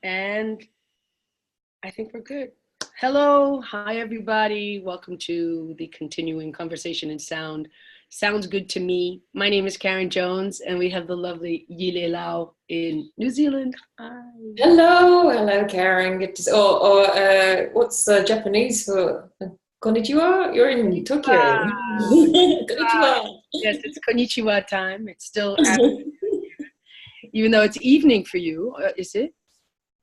And I think we're good. Hello, hi everybody. Welcome to the continuing conversation in sound. Sounds good to me. My name is Karen Jones, and we have the lovely yeeleylau in New Zealand. Hi. Hello, Karen. Good to what's Japanese for konnichiwa? You're in Tokyo. Ah, Konnichiwa. yes, it's konnichiwa time. It's still afternoon, even though it's evening for you. Is it?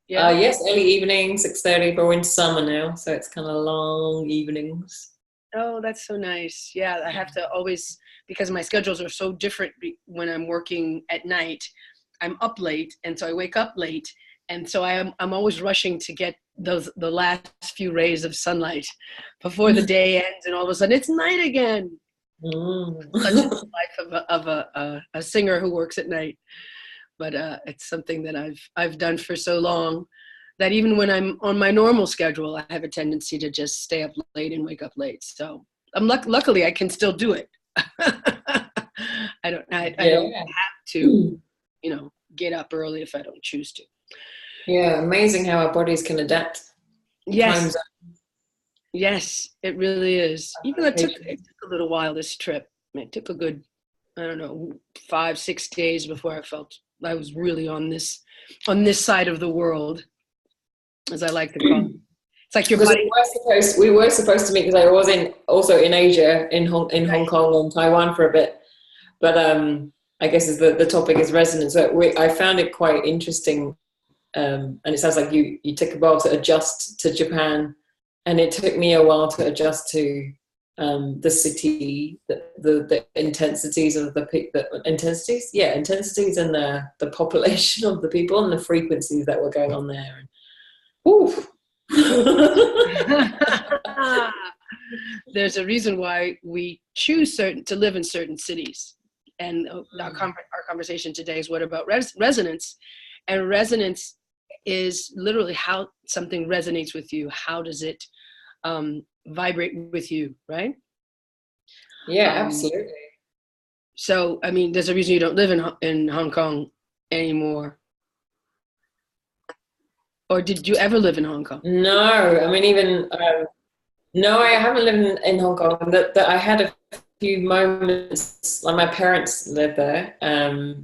Yeah. Yes, early evening, 6:30. But we're in summer now, so it's kind of long evenings. Oh, that's so nice. Yeah, I have to always, because my schedules are so different when I'm working at night. I'm up late, and so I wake up late, and so I'm always rushing to get the last few rays of sunlight before the day ends, and all of a sudden it's night again. Such is the life of a singer who works at night. But it's something that I've done for so long that even when I'm on my normal schedule, I have a tendency to just stay up late and wake up late. So luckily I can still do it. I don't have to, get up early if I don't choose to. Yeah, amazing how our bodies can adapt. Yes. Yes, it really is. Even though it took a little while, this trip. It took a good, 5-6 days before I felt I was really on this side of the world, as I like to call it. It's like your body. We were supposed to meet because I was also in Asia, in Hong Kong and Taiwan for a bit. But I guess the topic is resonance. So I found it quite interesting, and it sounds like you took a while to adjust to Japan, and it took me a while to adjust to the city, the intensities of the intensities and the population of the people and the frequencies that were going on there. Oof. There's a reason why we choose to live in certain cities, and our conversation today is what about resonance? And resonance is literally how something resonates with you. How does it vibrate with you, right? Yeah, absolutely. So, I mean, there's a reason you don't live in Hong Kong anymore. Or did you ever live in Hong Kong? No, I mean, no, I haven't lived in Hong Kong. That I had a few moments, like my parents live there,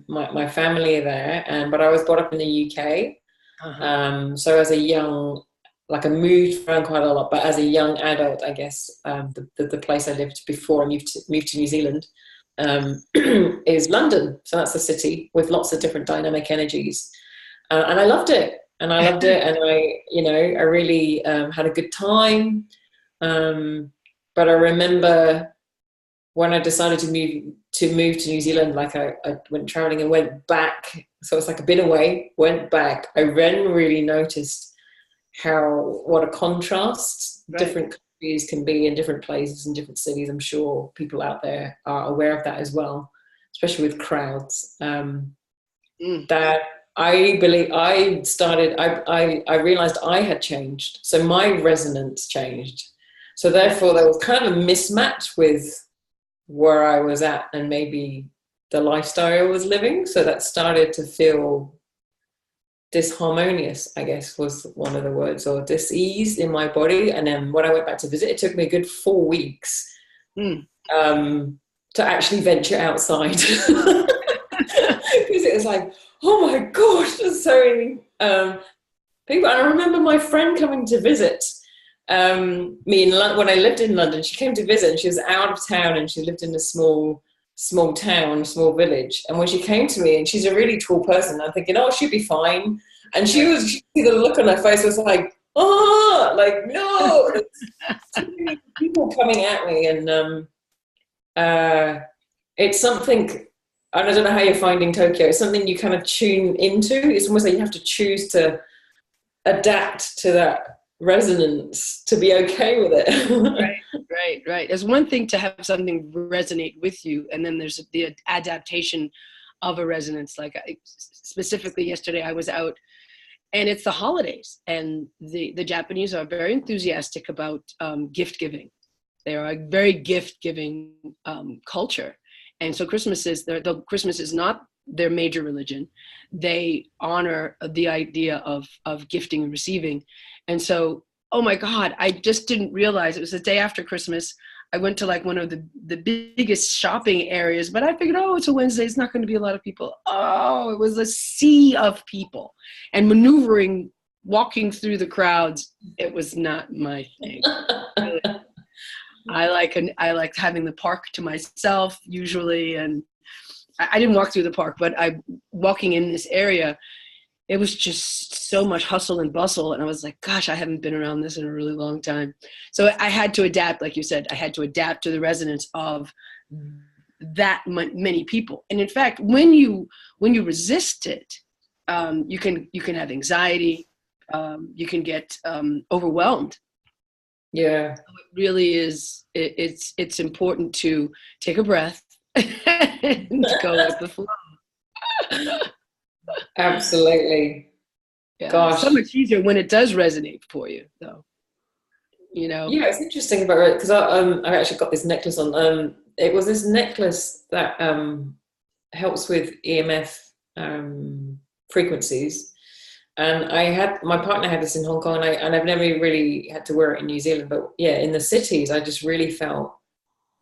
my family are there, but I was brought up in the UK. So as a young, I moved around quite a lot, but as a young adult, I guess the place I lived before I moved to New Zealand is London. So that's a city with lots of different dynamic energies, and I loved it. And I I really had a good time. But I remember when I decided to move to New Zealand, I went traveling and went back. So it's like a bit away, went back. I then really noticed what a contrast different countries can be in different places and different cities. I'm sure people out there are aware of that as well, especially with crowds. That I believe I realized I had changed. So my resonance changed. So therefore there was kind of a mismatch with where I was at and maybe the lifestyle I was living. So that started to feel disharmonious, I guess was one of the words, or dis-ease in my body. And then when I went back to visit, it took me a good 4 weeks to actually venture outside. Because it was like, oh my gosh, there's so many people. And I remember my friend coming to visit me when I lived in London. She came to visit and she was out of town and she lived in a small village. And when she came to me, and she's a really tall person, I'm thinking, oh, she'll be fine. And the look on her face was like, oh, like, no. People coming at me. And it's something, I don't know how you're finding Tokyo. It's something you kind of tune into. It's almost like you have to choose to adapt to that resonance to be okay with it. Right. There's one thing to have something resonate with you, and then there's the adaptation of a resonance. Like specifically yesterday, I was out, and it's the holidays, and the Japanese are very enthusiastic about gift giving. They are a very gift giving culture. And so Christmas is not their major religion, they honor the idea of gifting and receiving. And so, oh my God, I just didn't realize it was the day after Christmas. I went to like one of the biggest shopping areas, but I figured, oh, it's a Wednesday. It's not going to be a lot of people. Oh, it was a sea of people, and maneuvering, walking through the crowds. It was not my thing. Really. I like having the park to myself usually. And I didn't walk through the park, but walking in this area, it was just so much hustle and bustle. And I was like, gosh, I haven't been around this in a really long time. So I had to adapt, like you said, I had to adapt to the resonance of that many people. And in fact, when you resist it, you can have anxiety, you can get overwhelmed. Yeah. So it really is, it's important to take a breath and go with the flow. Absolutely. Yeah. Gosh. So much easier when it does resonate for you, though. You know. Yeah, it's interesting about it because I actually got this necklace on. It was this necklace that helps with EMF frequencies, and my partner had this in Hong Kong, and I've never really had to wear it in New Zealand. But yeah, in the cities, I just really felt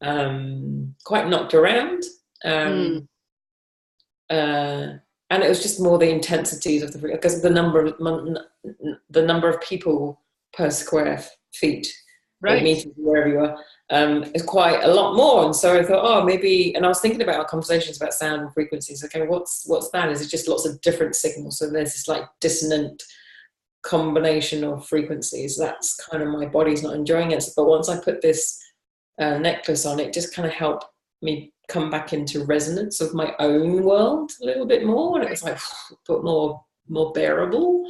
quite knocked around. And it was just more the intensities of because the number of people per square feet, right, meters, wherever you are, is quite a lot more. And so I thought, oh, maybe. And I was thinking about our conversations about sound and frequencies. Okay, what's that? Is it just lots of different signals? So there's this like dissonant combination of frequencies. That's kind of my body's not enjoying it. But once I put this necklace on, it just kind of helped me come back into resonance of my own world a little bit more, and it was like but more bearable.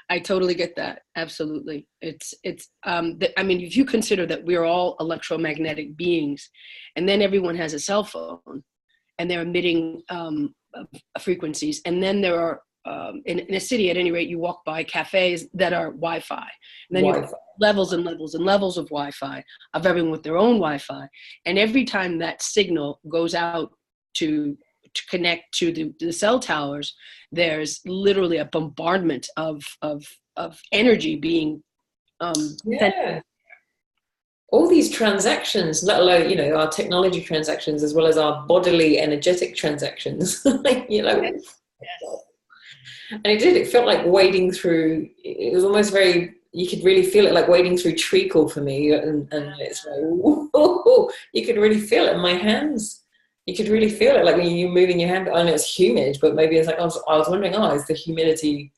I totally get that. Absolutely. It's I mean, if you consider that we're all electromagnetic beings, and then everyone has a cell phone and they're emitting frequencies, and then there are in a city, at any rate, you walk by cafes that are Wi-Fi, and then you have levels and levels and levels of Wi-Fi, of everyone with their own Wi-Fi. And every time that signal goes out to connect to the cell towers, there's literally a bombardment of energy being sent. All these transactions, let alone, our technology transactions, as well as our bodily energetic transactions, Yes. And it felt like wading through, it was almost very, you could really feel it like wading through treacle for me. And it's like, whoa, you could really feel it in my hands. You could really feel it like when you're moving your hand. I know it's humid, but maybe it's like, I was wondering, is the humidity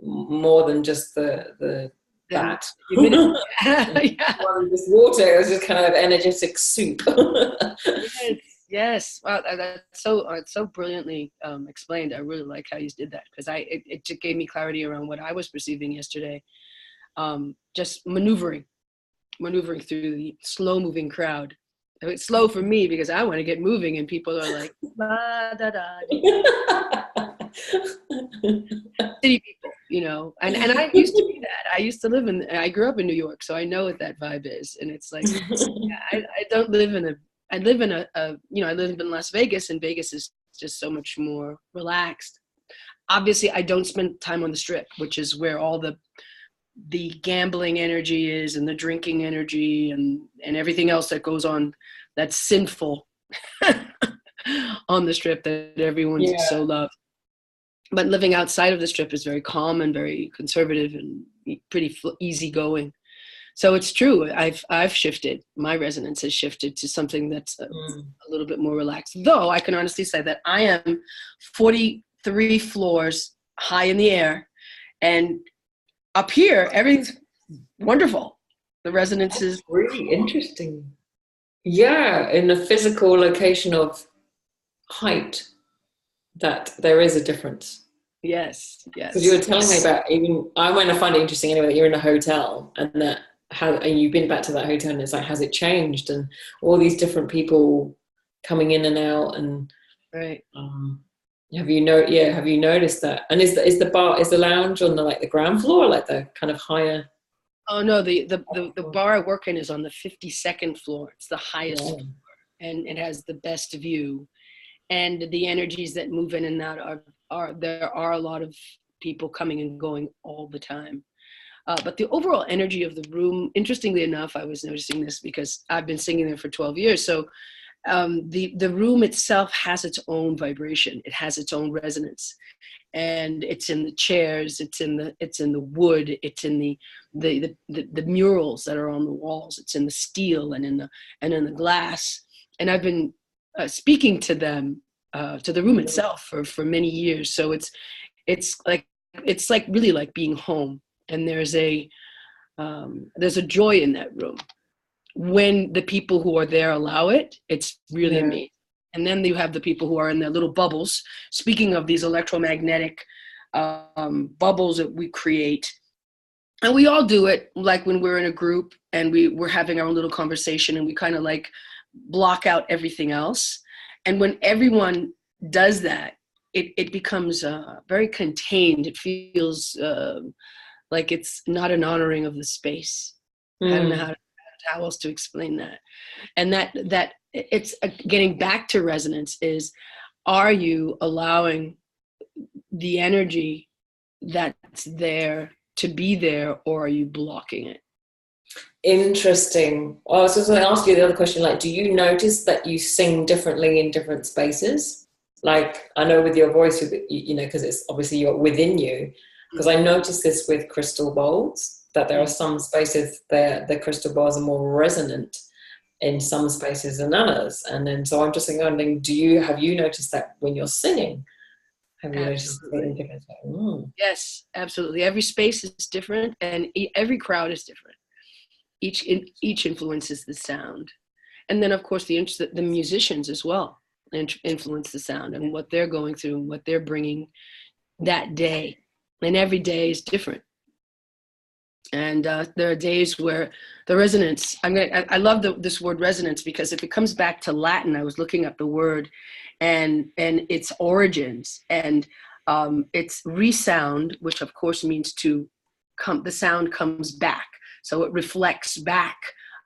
more than just the that? Humidity. Yeah. More than just water, it was just kind of energetic soup. Yes. Wow, that's so brilliantly explained. I really like how you did that, because it just gave me clarity around what I was perceiving yesterday. Just maneuvering through the slow moving crowd. It's slow for me because I want to get moving, and people are like, da, da, da. City people, and I used to be that. I grew up in New York, so I know what that vibe is. And it's like, I live in Las Vegas, and Vegas is just so much more relaxed. Obviously, I don't spend time on the Strip, which is where all the gambling energy is, and the drinking energy, and everything else that goes on that's sinful on the Strip that everyone's so loved. But living outside of the Strip is very calm and very conservative and pretty easygoing. So it's true. I've shifted. My resonance has shifted to something that's a little bit more relaxed. Though I can honestly say that I am 43 floors high in the air, and up here everything's wonderful. The resonance is really interesting. Yeah, in the physical location of height, that there is a difference. Yes. Because you were telling me about, even I find it interesting anyway, that you're in a hotel, and that and you've been back to that hotel, and it's like, has it changed? And all these different people coming in and out, and right. Have you noticed that? And is the lounge on the ground floor, or like the kind of higher? Oh no, the bar I work in is on the 52nd floor. It's the highest floor, and it has the best view. and the energies that move in and out are there are a lot of people coming and going all the time. But the overall energy of the room, interestingly enough, I was noticing this because I've been singing there for 12 years. So the room itself has its own vibration. It has its own resonance, and it's in the chairs, it's in the wood, it's in the murals that are on the walls, it's in the steel and in the glass. And I've been speaking to them, to the room itself for many years. So it's like really like being home. And there's a joy in that room when the people who are there allow it. It's really amazing. And then you have the people who are in their little bubbles. Speaking of these electromagnetic bubbles that we create, and we all do it, like when we're in a group and we're having our own little conversation, and we kind of like block out everything else. And when everyone does that, it becomes very contained. It feels like it's not an honoring of the space. I don't know how else to explain that. And that it's getting back to resonance is, are you allowing the energy that's there to be there, or are you blocking it? Interesting. Well, I was just going to ask you the other question, like, do you notice that you sing differently in different spaces? Like, I know with your voice, you know, because it's obviously you're within you. Because I noticed this with crystal bowls, that there are some spaces there the crystal bowls are more resonant in some spaces than others. And then so I'm just thinking, have you noticed that when you're singing? Have you noticed something different? Yes, absolutely. Every space is different, and every crowd is different. Each influences the sound. And then of course the musicians as well influence the sound and what they're going through and what they're bringing that day. And every day is different. And there are days where the resonance, I love this word resonance, because if it comes back to Latin, I was looking up the word and its origins, and it's resound, which of course means the sound comes back. So it reflects back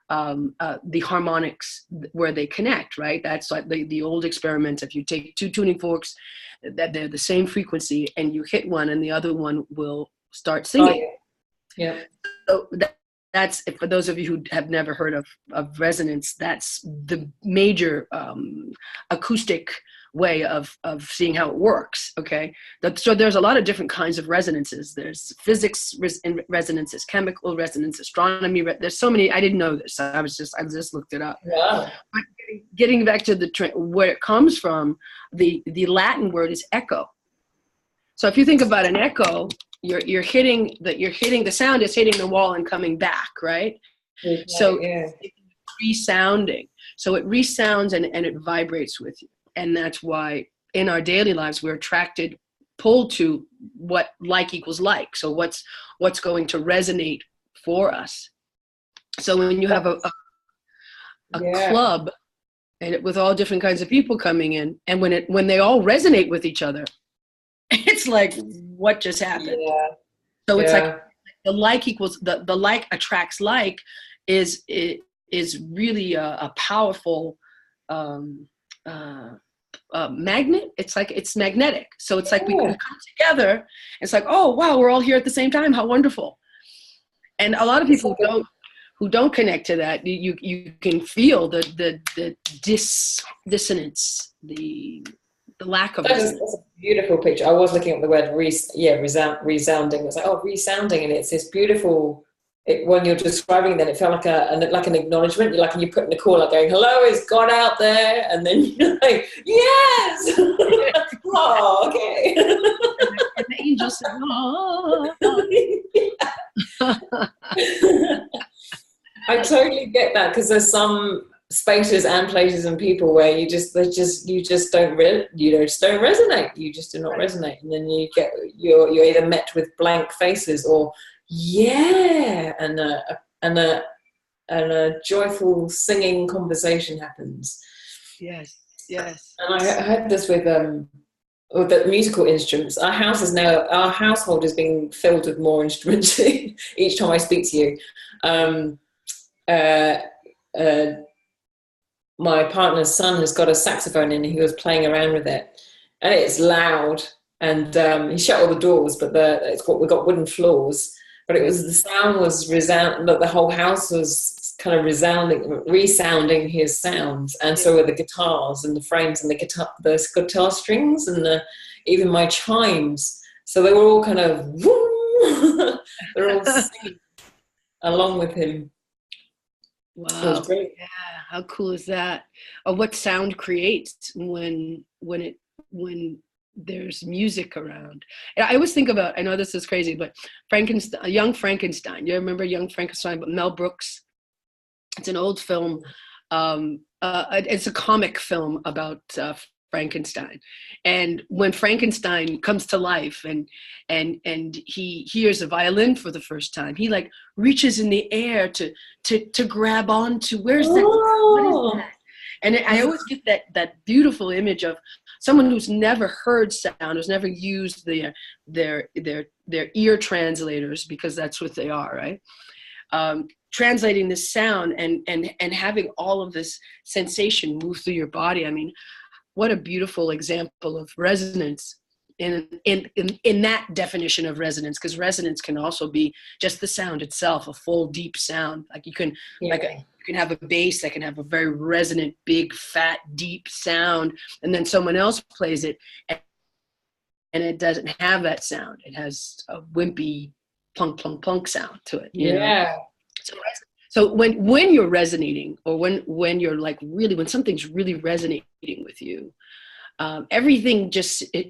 the harmonics where they connect, right? That's like the old experiment. If you take two tuning forks that they're the same frequency and you hit one and the other one will start singing. Oh, yeah. So that's, for those of you who have never heard of resonance, that's the major acoustic way of seeing how it works. Okay, so there's a lot of different kinds of resonances. There's physics resonances, chemical resonance, astronomy. There's so many. I didn't know this. I just looked it up. Wow. But getting back to where it comes from, the Latin word is echo. So if you think about an echo, you're hitting the sound is hitting the wall and coming back, right? Okay, so it's resounding. So it resounds and it vibrates with you. And that's why in our daily lives, we're pulled to what like equals like. So what's going to resonate for us. So when you have a club and with all different kinds of people coming in, and when they all resonate with each other, it's like, what just happened? Yeah. So it's like the like equals the like attracts like is really a powerful magnet. It's like it's magnetic. So it's like we come together. It's like, oh wow, we're all here at the same time. How wonderful! And a lot of people who don't connect to that, you can feel the dissonance, the lack of that's a beautiful picture. I was looking up the word resounding. It's like, oh, resounding, and it's this beautiful. When you're describing, then it felt like an acknowledgement. You're like, and you put in a call, like going, "Hello, is God out there?" And then you're like, "Yes." Oh, okay. And the angel said, "Oh." I totally get that, because there's some spaces and places and people where you just don't resonate. You just do not resonate, and then you're either met with blank faces or and a joyful singing conversation happens. Yes. And I had this with the musical instruments. Our household is being filled with more instruments each time I speak to you. my partner's son has got a saxophone and he was playing around with it, and it's loud. And he shut all the doors, but we've got wooden floors. But the sound was resound. The whole house was kind of resounding his sounds, and so were the guitars and the frames and the guitar strings and even my chimes. So they were all kind of they're all singing along with him. Wow. It was great. Yeah, how cool is that? What sound creates when there's music around? And I always think about, I know this is crazy, but Frankenstein, Young Frankenstein. You remember Young Frankenstein, but Mel Brooks? It's an old film. It's a comic film about Frankenstein, and when Frankenstein comes to life and he hears a violin for the first time, he like reaches in the air to grab onto, where's that? What is that? And I always get that beautiful image of someone who's never heard sound, who's never used their ear translators, because that's what they are, right? Translating this sound and having all of this sensation move through your body. I mean, what a beautiful example of resonance in that definition of resonance, because resonance can also be just the sound itself, a full deep sound. Like you can you can have a bass that can have a very resonant, big, fat, deep sound, and then someone else plays it and it doesn't have that sound. It has a wimpy plunk plunk plunk sound to it. You know? So when you're resonating, or when you're like really, when something's really resonating with you, everything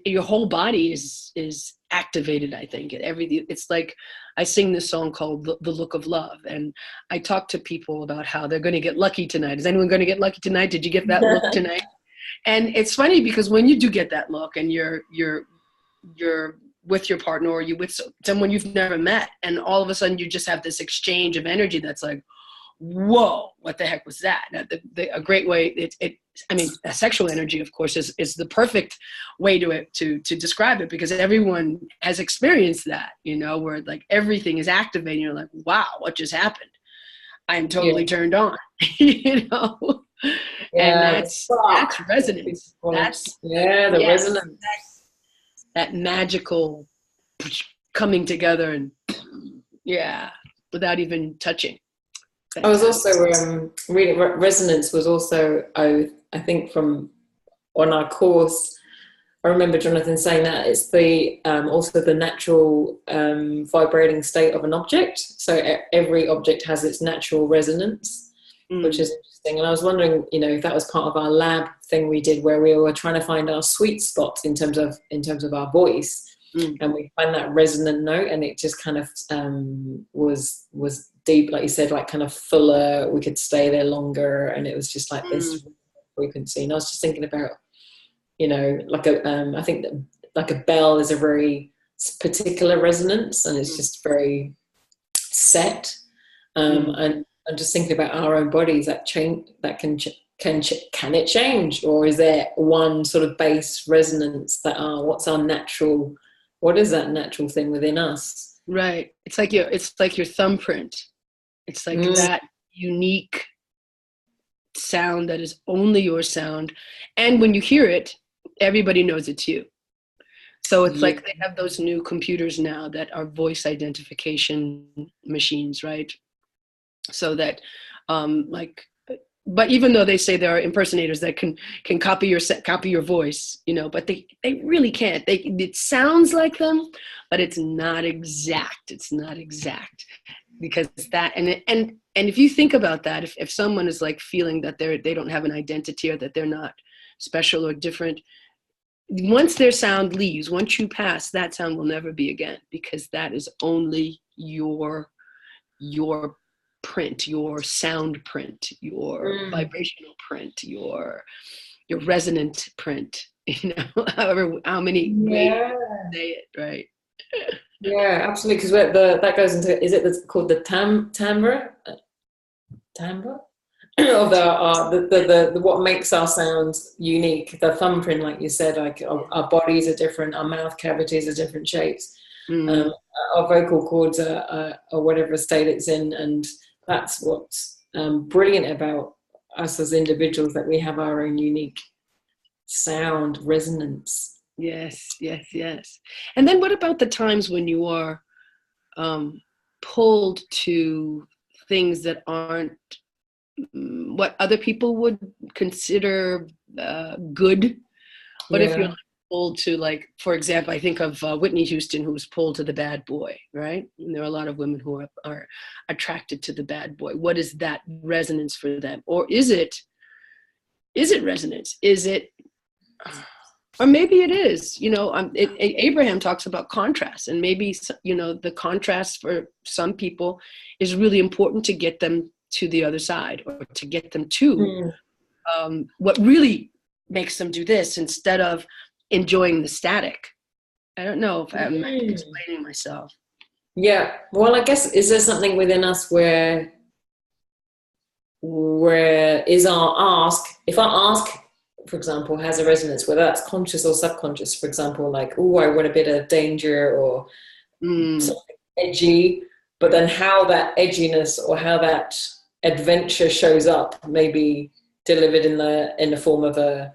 your whole body is activated. I think it's like, I sing this song called The Look of Love, and I talk to people about how they're going to get lucky tonight. Is anyone going to get lucky tonight? Did you get that look tonight? And it's funny because when you do get that look and you're with your partner, or you with someone you've never met, and all of a sudden you just have this exchange of energy that's like, whoa, what the heck was that? A great way, I mean, a sexual energy, of course, is the perfect way to describe it, because everyone has experienced that, you know, where like everything is activating. You're like, wow, what just happened? I'm totally turned on, you know? And that's resonance. That's the resonance. That magical coming together and without even touching. I was also reading resonance was also, I think from on our course, I remember Jonathan saying that it's the also the natural vibrating state of an object. So every object has its natural resonance, which is interesting. And I was wondering, you know, if that was part of our lab thing we did, where we were trying to find our sweet spot in terms of our voice, and we find that resonant note, and it just kind of was deep, like you said, like kind of fuller. We could stay there longer, and it was just like this frequency. And I was just thinking about, you know, like I think that like a bell is a very particular resonance, and it's just very set. And I'm just thinking about our own bodies, that change, that can it change, or is there one sort of base resonance that what is that natural thing within us? Right. It's like your thumbprint. It's like that unique sound that is only your sound. And when you hear it, everybody knows it's you. So it's like they have those new computers now that are voice identification machines, right? So that but even though they say there are impersonators that can copy your voice, you know, but they really can't. It sounds like them, but it's not exact. It's not exact, because that and if you think about that, if someone is like feeling that they don't have an identity, or that they're not special or different, once their sound leaves, once you pass, that sound will never be again, because that is only your print, your sound print, your vibrational print, your resonant print, you know, how many ways you say it, right? Yeah, absolutely. Because that goes into, is it called the timbre of the what makes our sounds unique? The thumbprint, like you said, like our bodies are different, our mouth cavities are different shapes, our vocal cords are whatever state it's in, and that's what's brilliant about us as individuals, that we have our own unique sound resonance. Yes, yes, yes. And then what about the times when you are pulled to things that aren't what other people would consider good? What if you're Yeah. pulled to, like, for example, I think of Whitney Houston, who was pulled to the bad boy, right? And there are a lot of women who are attracted to the bad boy. What is that resonance for them? Or is it resonance? Is it, or maybe it is, Abraham talks about contrast, and maybe, the contrast for some people is really important to get them to the other side, or to get them to what really makes them do this instead of enjoying the static. I don't know if I'm explaining myself. Yeah. Well, I guess, is there something within us where is our ask, if our ask, for example, has a resonance, whether that's conscious or subconscious, for example, like, oh, I want a bit of danger or something edgy, but then how that edginess or how that adventure shows up, maybe delivered in the form of a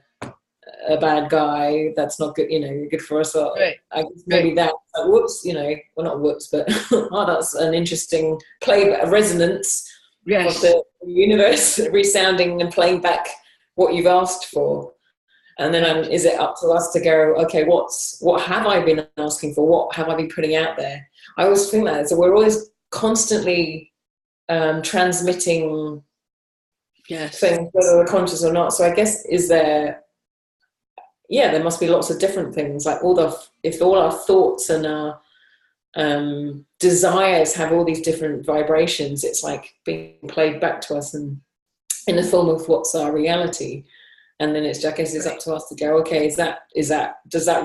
bad guy that's not good, good for us. Or Right. I guess maybe that, whoops, well, not whoops, but oh, that's an interesting resonance. Yes. Of the universe resounding and playing back what you've asked for. And then is it up to us to go, okay, what have I been asking for? What have I been putting out there? I always think that. So we're always constantly transmitting things, whether we're conscious or not. So I guess, there must be lots of different things. Like if all our thoughts and our desires have all these different vibrations, it's like being played back to us and in the form of what's our reality. And then I guess it's up to us to go, okay, does that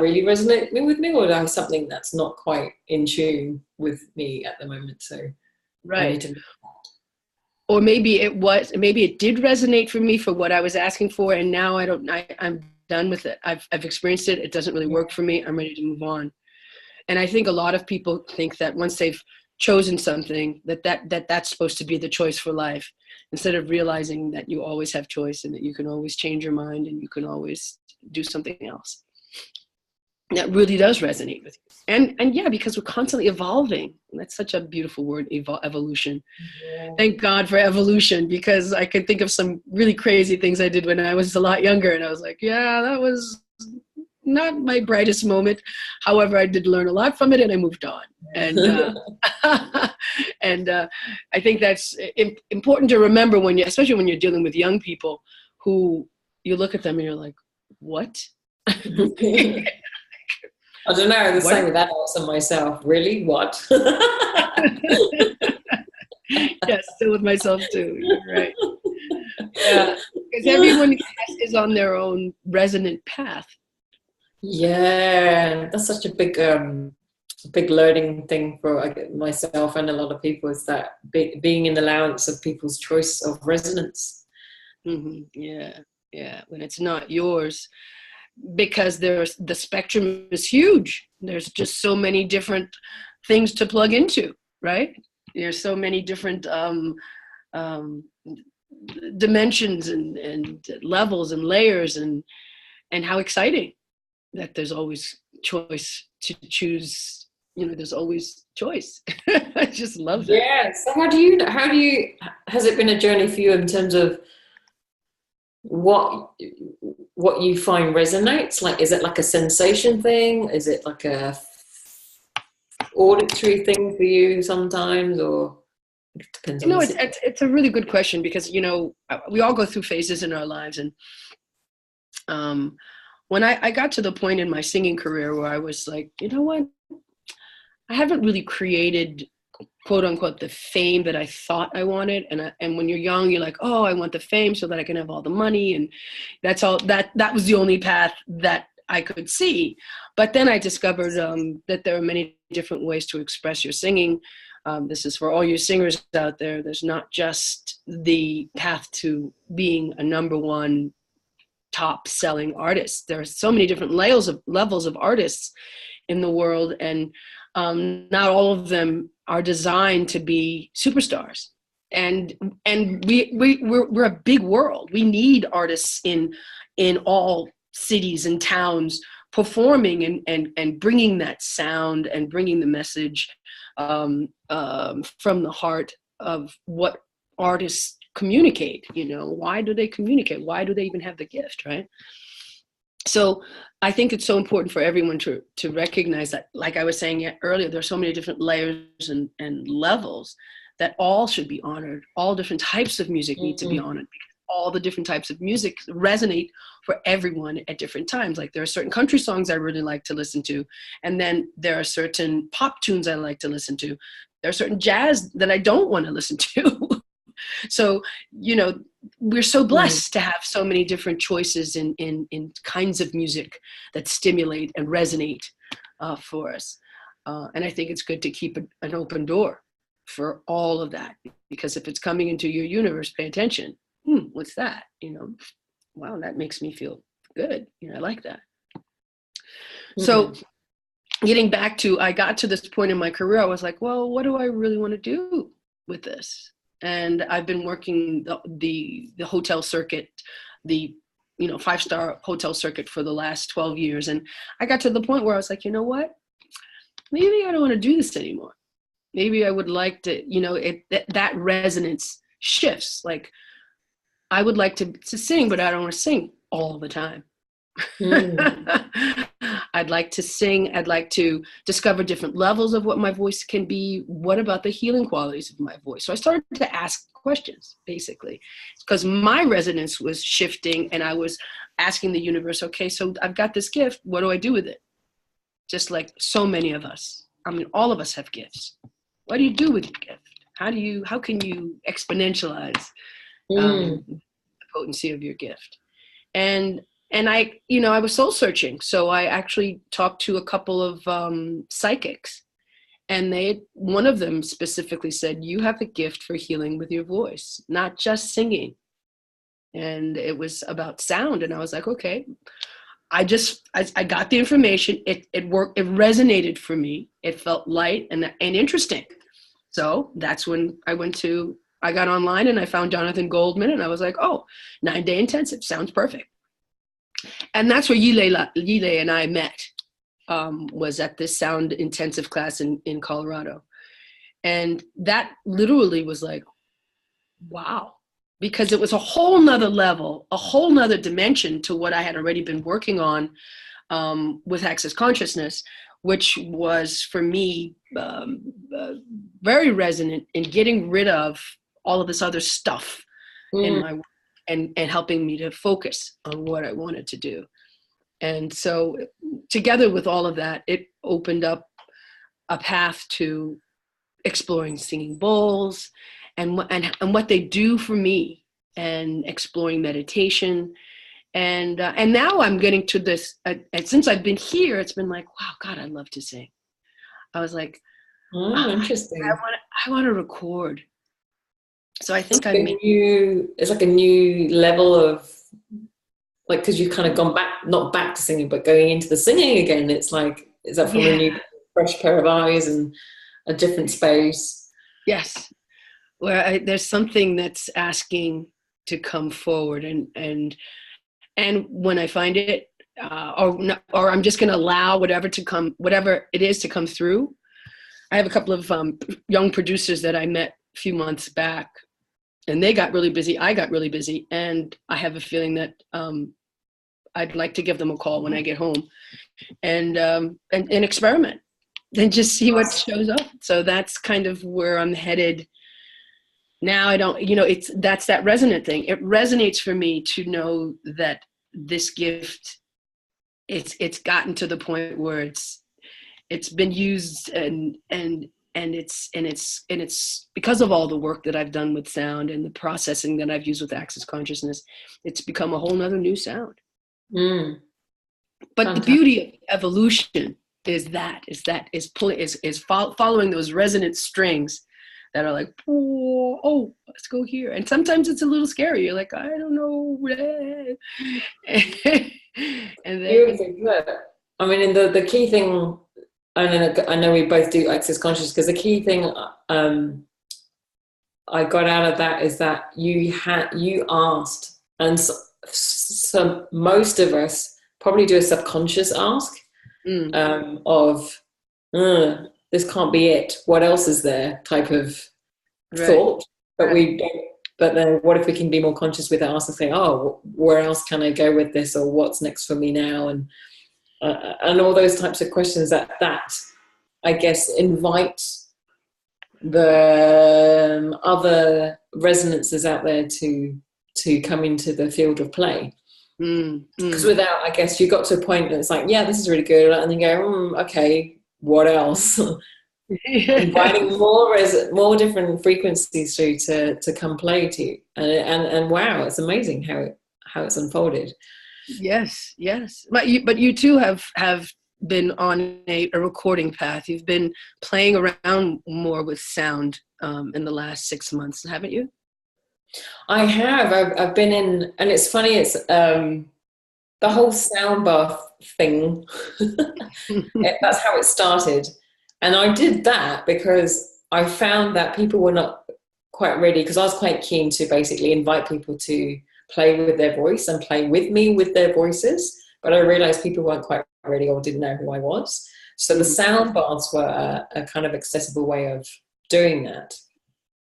really resonate with me, or do I have something that's not quite in tune with me at the moment? So right. Or maybe it did resonate for me for what I was asking for, and now I'm done with it. I've experienced it. It doesn't really work for me. I'm ready to move on. And I think a lot of people think that once they've chosen something, that's supposed to be the choice for life, instead of realizing that you always have choice and that you can always change your mind and you can always do something else. That really does resonate with you. And yeah, because we're constantly evolving. That's such a beautiful word, evolution. Yeah. Thank God for evolution, because I can think of some really crazy things I did when I was a lot younger, and I was like, yeah, that was not my brightest moment. However, I did learn a lot from it, and I moved on. And and I think that's important to remember especially when you're dealing with young people, who you look at them and you're like, what? I don't know, the same with adults and myself. Really? What? Yes, still with myself too. You're right. Yeah, because everyone is on their own resonant path. Yeah, that's such a big learning thing for myself and a lot of people, is that being in allowance of people's choice of resonance. Mm-hmm. Yeah. When it's not yours, because the spectrum is huge. There's just so many different things to plug into, right? There's so many different dimensions and levels and layers, and how exciting that there's always choice to choose. There's always choice. I just love that. Yeah. So how do you has it been a journey for you in terms of what you find resonates? Like, is it like a sensation thing? Is it like a auditory thing for you sometimes, or it depends on it's a really good question, because we all go through phases in our lives, and when I got to the point in my singing career where I was like, you know what, I haven't really created, quote unquote, the fame that I thought I wanted. And when you're young, you're like, oh, I want the fame so that I can have all the money. And that's all that was the only path that I could see. But then I discovered that there are many different ways to express your singing. This is for all you singers out there. There's not just the path to being a number one top selling artist. There are so many different levels of artists in the world. And not all of them are designed to be superstars. and we're a big world. We need artists in all cities and towns performing and bringing that sound and bringing the message from the heart of what artists communicate. Why do they communicate? Why do they even have the gift, right? So I think it's so important for everyone to recognize that, like I was saying earlier, there's so many different layers and levels that all should be honored. All different types of music need to be honored, because all the different types of music resonate for everyone at different times. Like, there are certain country songs I really like to listen to, and then there are certain pop tunes I like to listen to. There are certain jazz that I don't want to listen to. So, we're so blessed to have so many different choices in kinds of music that stimulate and resonate for us. And I think it's good to keep an open door for all of that, because if it's coming into your universe, pay attention. What's that? Wow, that makes me feel good. I like that. So getting back to, I got to this point in my career, I was like, well, what do I really want to do with this? And I've been working the hotel circuit, the 5-star hotel circuit for the last 12 years. And I got to the point where I was like, you know what? Maybe I don't want to do this anymore. Maybe I would like to, that resonance shifts. Like, I would like to sing, but I don't want to sing all the time. I'd like to sing. I'd like to discover different levels of what my voice can be. What about the healing qualities of my voice? So I started to ask questions, basically, because my resonance was shifting, and I was asking the universe, okay, so I've got this gift. What do I do with it? Just like so many of us. I mean, all of us have gifts. What do you do with your gift? How can you exponentialize the potency of your gift? And I, I was soul searching. So I actually talked to a couple of psychics, and one of them specifically said, you have a gift for healing with your voice, not just singing. And it was about sound. And I was like, okay, I got the information. It worked. It resonated for me. It felt light and interesting. So that's when I got online and I found Jonathan Goldman, and I was like, oh, 9-day intensive sounds perfect. And that's where Yeeley and I met, was at this sound intensive class in Colorado. And that literally was like, wow, because it was a whole nother level, a whole nother dimension to what I had already been working on with Access Consciousness, which was for me very resonant in getting rid of all of this other stuff in my work. And helping me to focus on what I wanted to do. And so together with all of that, it opened up a path to exploring singing bowls and what they do for me, and exploring meditation. And now I'm getting to this, and since I've been here, it's been like, wow, God, I love to sing. I was like, interesting. I want to record. So I think it's like a new level of, like, because you've kind of gone back, not back to singing, but going into the singing again. It's like, is that from a new fresh pair of eyes and a different space? Yes, where there's something that's asking to come forward, and when I find it, or I'm just going to allow whatever it is to come through. I have a couple of young producers that I met a few months back, and they got really busy. I got really busy, and I have a feeling that I'd like to give them a call when I get home, and experiment, and just see what shows up. So that's kind of where I'm headed now. I don't, that's that resonant thing. It resonates for me to know that this gift, it's gotten to the point where it's been used, and it's because of all the work that I've done with sound and the processing that I've used with Access Consciousness, it's become a whole nother new sound. But fantastic. The beauty of evolution is following those resonant strings that are like, oh, let's go here. And sometimes it's a little scary. You're like, I don't know. And then, I mean, the key thing, I know we both do Access Consciousness, because the key thing I got out of that is that you asked, and so most of us probably do a subconscious ask of this can't be it. What else is there? Type of thought, but we don't. But then, what if we can be more conscious with our ask and say, "Oh, where else can I go with this?" Or "What's next for me now?" And all those types of questions that I guess invite the other resonances out there to come into the field of play. Because without, I guess you got to a point that it's like, yeah, this is really good, and then you go, okay, what else? Inviting more different frequencies through to come play to you, and wow, it's amazing how it's unfolded. Yes, but you too have been on a recording path. You've been playing around more with sound in the last 6 months, haven't you? I have. I've been in, and it's funny. It's the whole sound bath thing. That's how it started, and I did that because I found that people were not quite ready. Because I was quite keen to basically invite people to play with their voice and play with me with their voices, but I realized people weren't quite ready or didn't know who I was. So the sound baths were a kind of accessible way of doing that.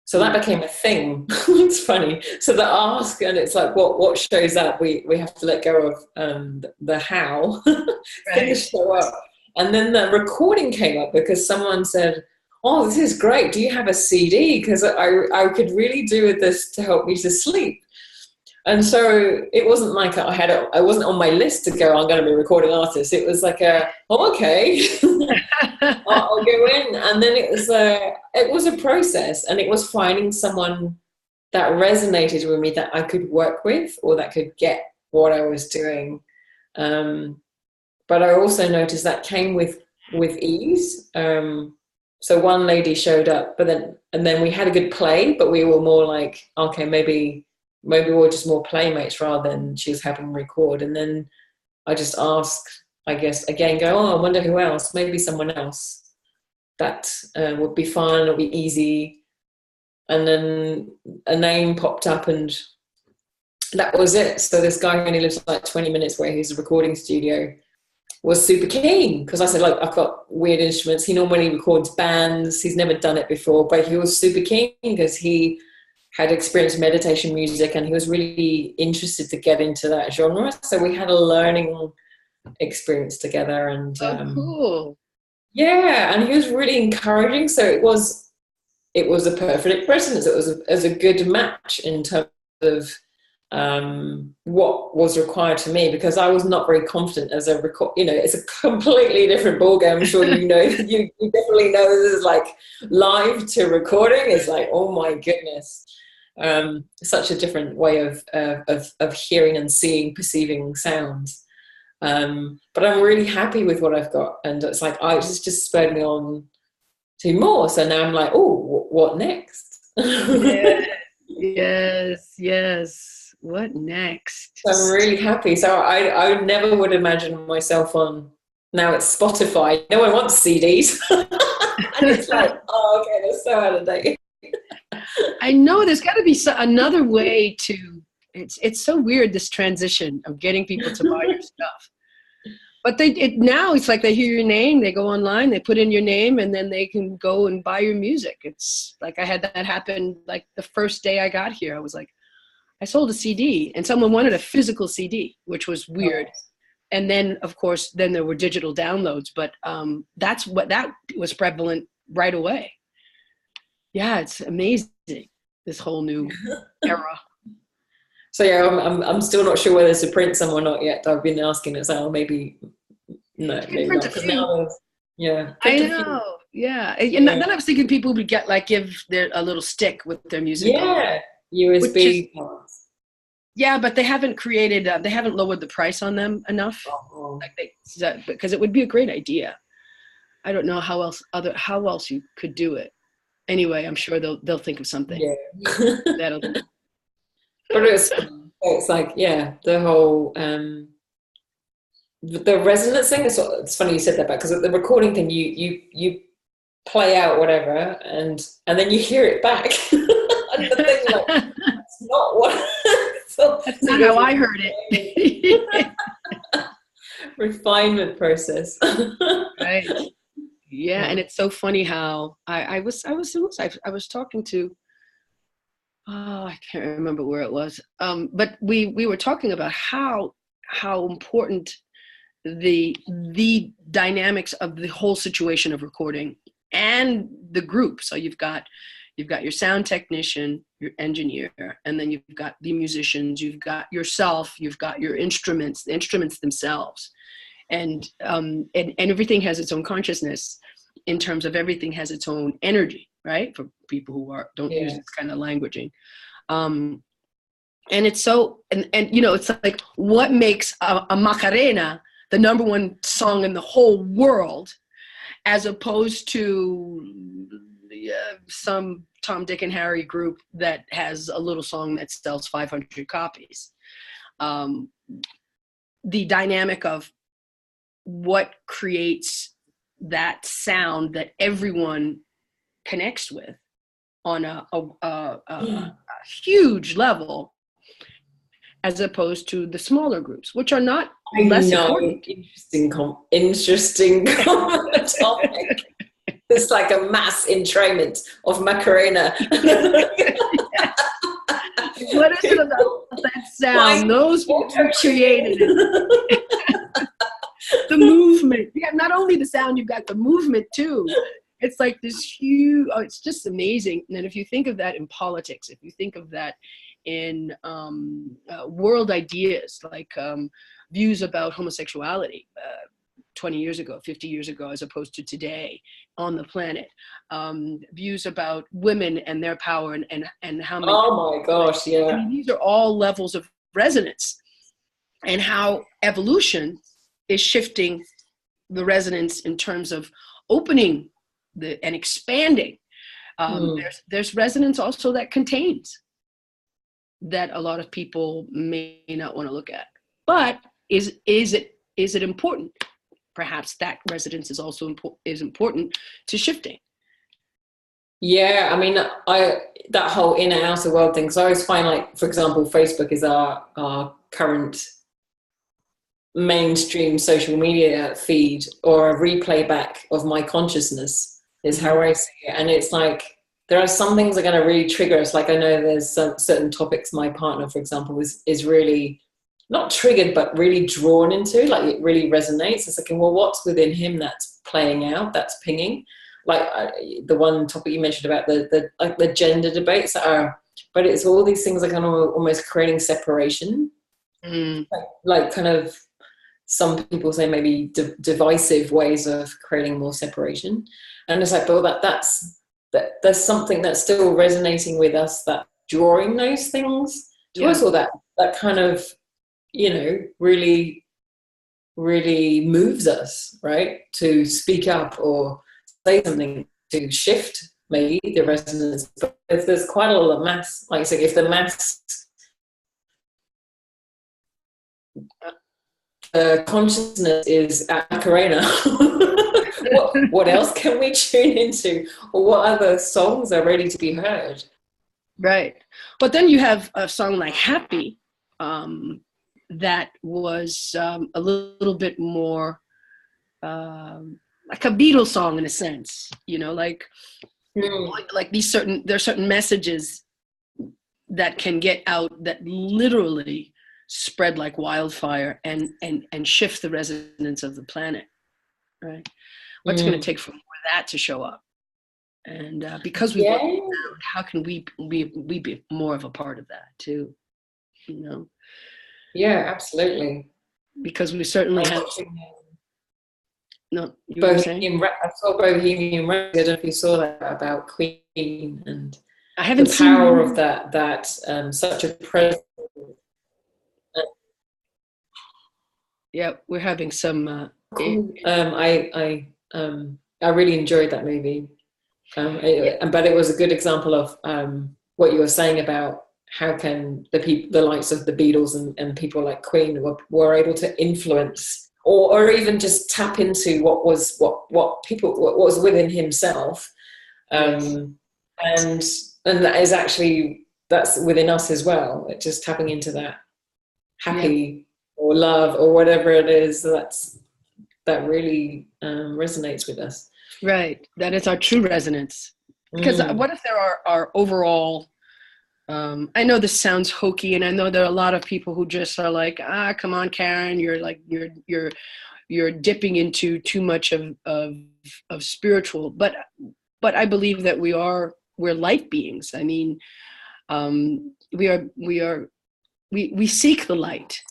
So that became a thing. It's funny. So the ask, and it's like what shows up. We have to let go of the how. Things show up, and then the recording came up because someone said, "Oh, this is great. Do you have a CD? Because I could really do with this to help me to sleep." And so it wasn't like I wasn't on my list to go, I'm going to be a recording artist. It was like okay, I'll go in. And then it was a process, and it was finding someone that resonated with me, that I could work with, or that could get what I was doing. But I also noticed that came with ease. So one lady showed up, and then we had a good play, but we were more like, okay, maybe we're just more playmates rather than she was helping record. And then I just asked, I guess, again, I wonder who else, maybe someone else that would be fun, it'll be easy. And then a name popped up, and that was it. So this guy who only lives like 20 minutes away, who's a recording studio, was super keen, because I said, like, I've got weird instruments. He normally records bands. He's never done it before, but he was super keen because he had experienced meditation music, and he was really interested to get into that genre. So we had a learning experience together, and cool. Yeah, and he was really encouraging. So it was a perfect resonance. It was a good match in terms of what was required for me, because I was not very confident as a record. It's a completely different ballgame. I'm sure you definitely know this is like live to recording. It's like, oh my goodness. Such a different way of hearing and seeing, perceiving sounds. But I'm really happy with what I've got, and it's like it's just spurred me on to more. So now I'm like, oh, what next? Yes. What next? So I'm really happy. So I never would imagine myself on. Now it's Spotify. No one wants CDs, and it's like, oh, okay, that's so out of date. I know there's got to be another way to. It's so weird, this transition of getting people to buy your stuff. But now it's like they hear your name, they go online, they put in your name, and then they can go and buy your music. It's like I had that happen like the first day I got here. I was like, I sold a CD, and someone wanted a physical CD, which was weird. Oh. And then, of course, there were digital downloads, but that was prevalent right away. Yeah, it's amazing, this whole new era. So yeah, I'm still not sure whether to print some or not yet. I've been asking it, so maybe not. Yeah, I know. Yeah, and then I was thinking people would give a little stick with their music. Yeah, USB. Yeah, but they haven't created. They haven't lowered the price on them enough. Because it would be a great idea. I don't know how else you could do it. Anyway, I'm sure they'll think of something. Yeah. That'll. But it's like, yeah, the whole the resonance thing. It's funny you said that, because the recording thing, you play out whatever, and then you hear it back. I And the thing, like, that's not what. That's not how I heard it. Refinement process. Right. Yeah, and it's so funny how I was talking to, oh, I can't remember where it was, but we were talking about how important the dynamics of the whole situation of recording and the group. So you've got your sound technician, your engineer, and then you've got the musicians, you've got yourself, you've got your instruments, the instruments themselves, and everything has its own consciousness in terms of everything has its own energy, right? For people who don't use this kind of languaging. And it's so, and it's like, what makes a Macarena the number one song in the whole world, as opposed to some Tom, Dick, and Harry group that has a little song that sells 500 copies. The dynamic of what creates that sound that everyone connects with on a huge level, as opposed to the smaller groups, which are not less important. Interesting topic. It's like a mass entrainment of Macarena. What is it about that sound? Those folks who created it. The movement. You have not only the sound, you've got the movement too. It's like this huge, it's just amazing. And then if you think of that in politics, if you think of that in world ideas, like views about homosexuality 20 years ago, 50 years ago, as opposed to today on the planet, views about women and their power and how many. Oh my gosh, yeah. I mean, these are all levels of resonance, and how evolution is shifting the resonance in terms of opening and expanding. There's resonance also that contains, that a lot of people may not want to look at. But is it important? Perhaps that resonance is also important to shifting. Yeah, I mean, that whole inner outer world thing. So I always find, like, for example, Facebook is our current mainstream social media feed, or a replay back of my consciousness is how I see it. And it's like, there are some things that are going to really trigger us. Like, I know there's certain topics my partner, for example, is really not triggered, but really drawn into, like it really resonates. It's like, well, what's within him that's playing out, that's pinging? Like the one topic you mentioned about the gender debates but it's all these things like almost creating separation. Like kind of, some people say maybe divisive ways of creating more separation. And it's like, well, there's something that's still resonating with us, that drawing those things to us, or that kind of, really, really moves us, right? To speak up or say something, to shift maybe the resonance. But if there's quite a lot of mass, like I say, if the mass consciousness is at Macarena, what else can we tune into, or what other songs are ready to be heard? Right. But then you have a song like Happy, that was a little bit more like a Beatles song in a sense, like there's certain messages that can get out that literally spread like wildfire and shift the resonance of the planet, right? What's going to take for that to show up? And because we work it out, how can we be more of a part of that too? Yeah, absolutely. Because we certainly have. No, you were saying? I saw Bohemian Rhapsody. I don't know if you saw that, about Queen and I haven't the power of that such a presence. Yeah, we're having some. Cool. I really enjoyed that movie, but it was a good example of what you were saying about how can the likes of the Beatles and people like Queen were able to influence or even just tap into what was within himself, and and that is actually, that's within us as well. It's just tapping into that happy or love or whatever it is that really resonates with us. Right. That is our true resonance. Because what if there are overall, I know this sounds hokey, and I know there are a lot of people who just are like, come on, Karen, you're dipping into too much of spiritual, but I believe that we're light beings. I mean, we seek the light,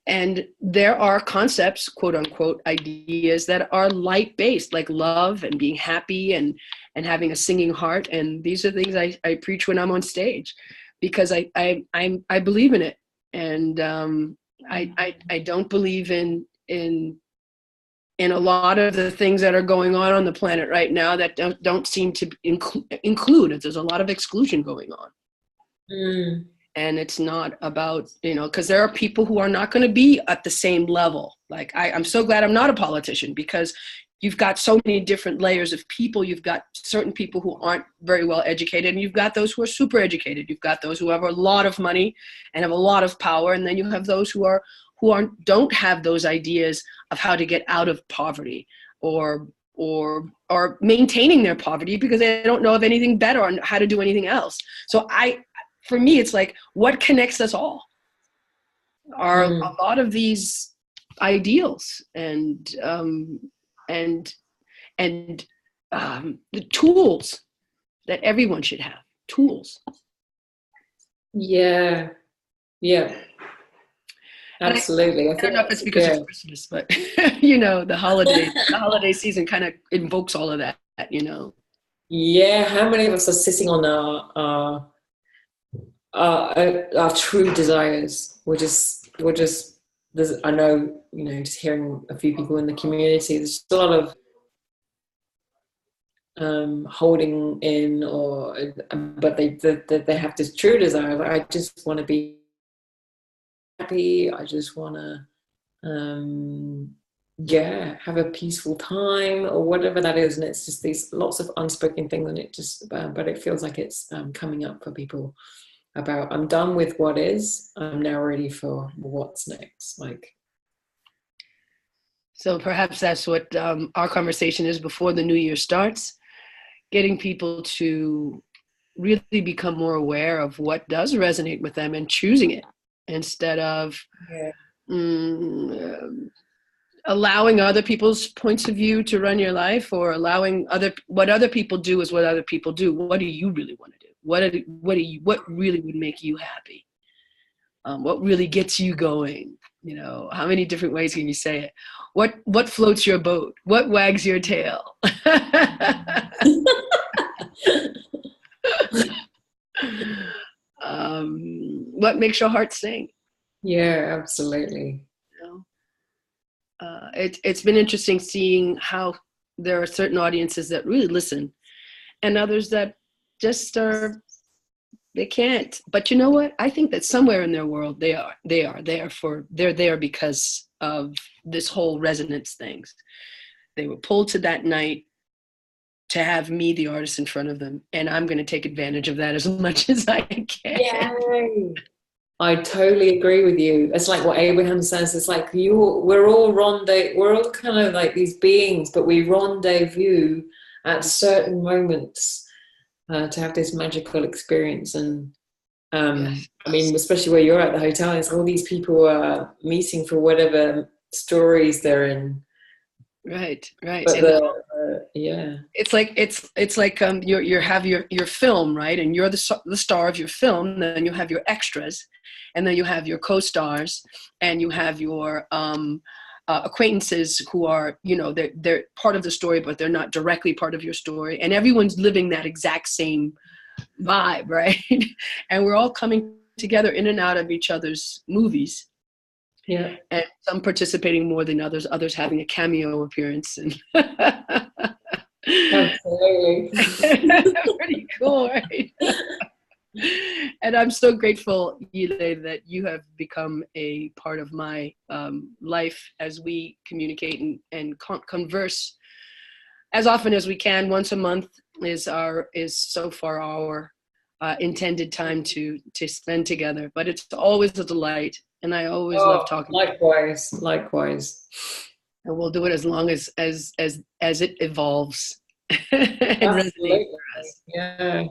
and there are concepts, quote unquote, ideas that are light based, like love and being happy and having a singing heart. And these are things I preach when I'm on stage, because I believe in it. And I don't believe in a lot of the things that are going on the planet right now that don't seem to include. There's a lot of exclusion going on. And it's not about, because there are people who are not going to be at the same level. Like, I'm so glad I'm not a politician, because you've got so many different layers of people. You've got certain people who aren't very well educated, and you've got those who are super educated. You've got those who have a lot of money and have a lot of power. And then you have those who don't have those ideas of how to get out of poverty or maintaining their poverty, because they don't know of anything better on how to do anything else. So for me, it's like, what connects us all are a lot of these ideals and the tools that everyone should have. Tools. Yeah. Absolutely. I don't know if it's because it's Christmas, but the holiday season kind of invokes all of that. Yeah. How many of us are sitting on our true desires? We're just. I know, just hearing a few people in the community, there's just a lot of holding in, but they have this true desire. Like, I just want to be happy. I just want to, have a peaceful time, or whatever that is. And it's just these lots of unspoken things, and but it feels like it's coming up for people. About, I'm done with what is, I'm now ready for what's next. So perhaps that's what our conversation is before the new year starts, getting people to really become more aware of what does resonate with them and choosing it, instead of allowing other people's points of view to run your life, or allowing what other people do is what other people do. What do you really want to do? What really would make you happy? What really gets you going? How many different ways can you say it? What floats your boat? What wags your tail? What makes your heart sing? Yeah, absolutely. It's been interesting seeing how there are certain audiences that really listen, and others that just they can't. But you know what? I think that somewhere in their world they're there because of this whole resonance things. They were pulled to that night to have me, the artist, in front of them, and I'm going to take advantage of that as much as I can. Yay. I totally agree with you. It's like what Abraham says. It's like we're all kind of like these beings, but we rendezvous at certain moments to have this magical experience. And Yes. I mean, especially where you're at the hotel, it's all these people are meeting for whatever stories they're in. Right. But it's like you have your film, right? And you're the star of your film. Then you have your extras, and then you have your co-stars, and you have your acquaintances who are, they're part of the story, but they're not directly part of your story. And everyone's living that exact same vibe, right? And we're all coming together in and out of each other's movies. Yeah. And some participating more than others having a cameo appearance. And absolutely. Pretty cool, right? And I'm so grateful, Yeeley, that you have become a part of my life as we communicate and converse as often as we can, once a month, is so far our intended time to spend together. But it's always a delight, and I always love talking. Likewise, likewise. And we'll do it as long as it evolves and Absolutely. resonates for us. Yeah.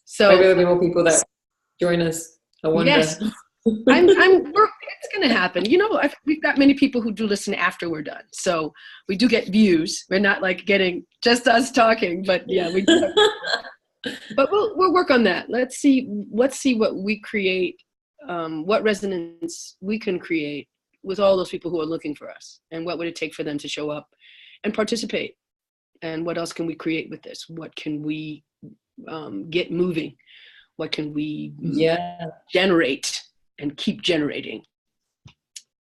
So maybe there'll be more people that join us. I wonder. Yes, it's going to happen. You know, we've got many people who do listen after we're done, so we do get views. We're not like getting just us talking, but yeah, we do. But we'll work on that. Let's see what we create, what resonance we can create with all those people who are looking for us, and what would it take for them to show up and participate, and what else can we create with this? What can we get moving? What can we generate and keep generating?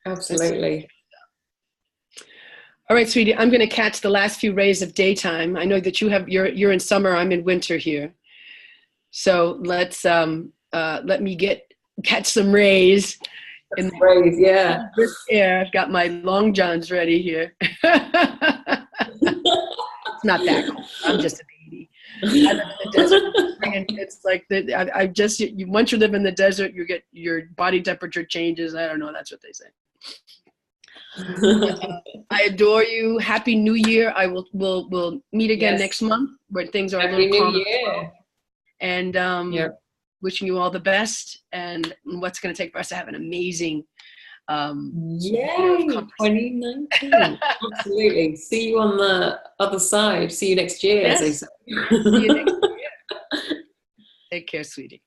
Absolutely. All right, sweetie, I'm going to catch the last few rays of daytime. I know that you're in summer. I'm in winter here. So let's let me catch some rays. Rays, yeah. This air. I've got my long johns ready here. It's not that cold. I'm just a baby. I live in the desert, and it's like once you live in the desert, you get your body temperature changes. I don't know. That's what they say. I adore you. Happy New Year. We'll meet again next month where things are a little calmer. Happy New Year. And wishing you all the best. And what's going to take for us to have an amazing 2019. Absolutely. See you on the other side. See you next year, as they say. See you next year. Take care, sweetie.